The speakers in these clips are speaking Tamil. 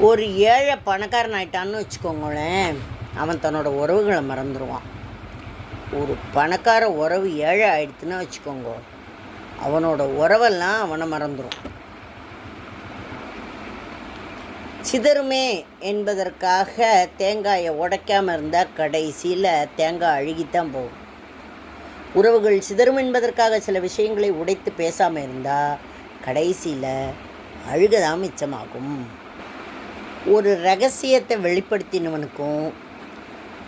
ஒரு ஏழை பணக்காரன் ஆயிட்டான்னு வச்சுக்கோங்களேன், அவன் தன்னோட உறவுகளை மறந்துடுவான். ஒரு பணக்கார உறவு ஏழை ஆயிடுத்துன்னு வச்சுக்கோங்க, அவனோட உறவெல்லாம் அவனை மறந்துடும். சிதறுமே என்பதற்காக தேங்காயை உடைக்காமல் இருந்தால் கடைசியில் தேங்காய் அழுகித்தான் போகும். உறவுகள் சிதறும் என்பதற்காக சில விஷயங்களை உடைத்து பேசாமல் இருந்தால் கடைசியில் அழுகதான் மிச்சமாகும். ஒரு ரகசியத்தை வெளிப்படுத்தினவனுக்கும்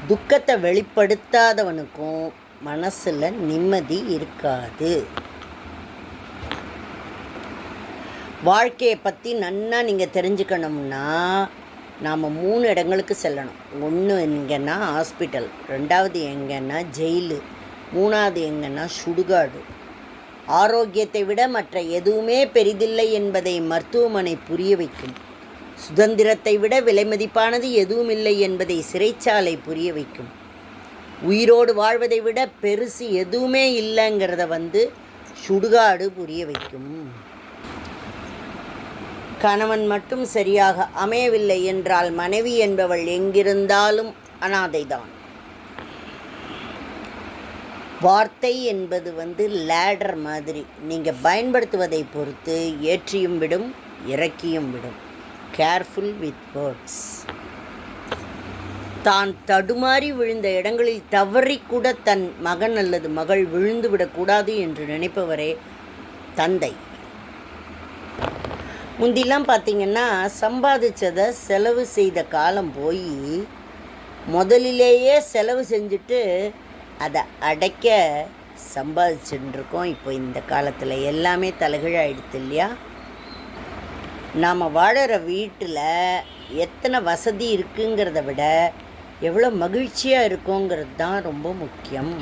துக்கத்தை வெளிப்படுத்தாதவனுக்கும் மனசில் நிம்மதி இருக்காது. வாழ்க்கையை பற்றி நன்னா நீங்கள் தெரிஞ்சுக்கணும்னா நாம் 3 இடங்களுக்கு செல்லணும். ஒன்று எங்கன்னா ஹாஸ்பிட்டல், 2வது எங்கன்னா ஜெயிலு, 3வது எங்கன்னா சுடுகாடு. ஆரோக்கியத்தை விட மற்ற எதுவுமே பெரிதில்லை என்பதை மருத்துவமனை புரிய வைக்கும். சுதந்திரத்தை விட விலைமதிப்பானது எதுவும் இல்லை என்பதை சிறைச்சாலை புரிய வைக்கும். உயிரோடு வாழ்வதை விட பெருசு எதுவுமே இல்லைங்கிறத சுடுகாடு புரிய வைக்கும். கணவன் மட்டும் சரியாக அமையவில்லை என்றால் மனைவி என்பவள் எங்கிருந்தாலும் அனாதைதான். வார்த்தை என்பது லேடர் மாதிரி, நீங்கள் பயன்படுத்துவதை பொறுத்து ஏற்றியும் விடும் இறக்கியும் விடும். Careful with words. தான் தடுமாறி விழுந்த இடங்களில் தவறிக்கூட தன் மகன் அல்லது மகள் விழுந்து விடக்கூடாது என்று நினைப்பவரே தந்தை. முந்திலாம் பார்த்திங்கன்னா சம்பாதிச்சதை செலவு செய்த காலம் போய் முதலிலேயே செலவு செஞ்சுட்டு அதை அடைக்க சம்பாதிச்சுட்டுருக்கோம். இப்போ இந்த காலத்தில் எல்லாமே தலைகீழாயிடுது இல்லையா? நாம் வாழற வீட்டில் எத்தனை வசதி இருக்குங்கிறத விட எவ்வளோ மகிழ்ச்சியாக இருக்கோங்கிறது தான் ரொம்ப முக்கியம்.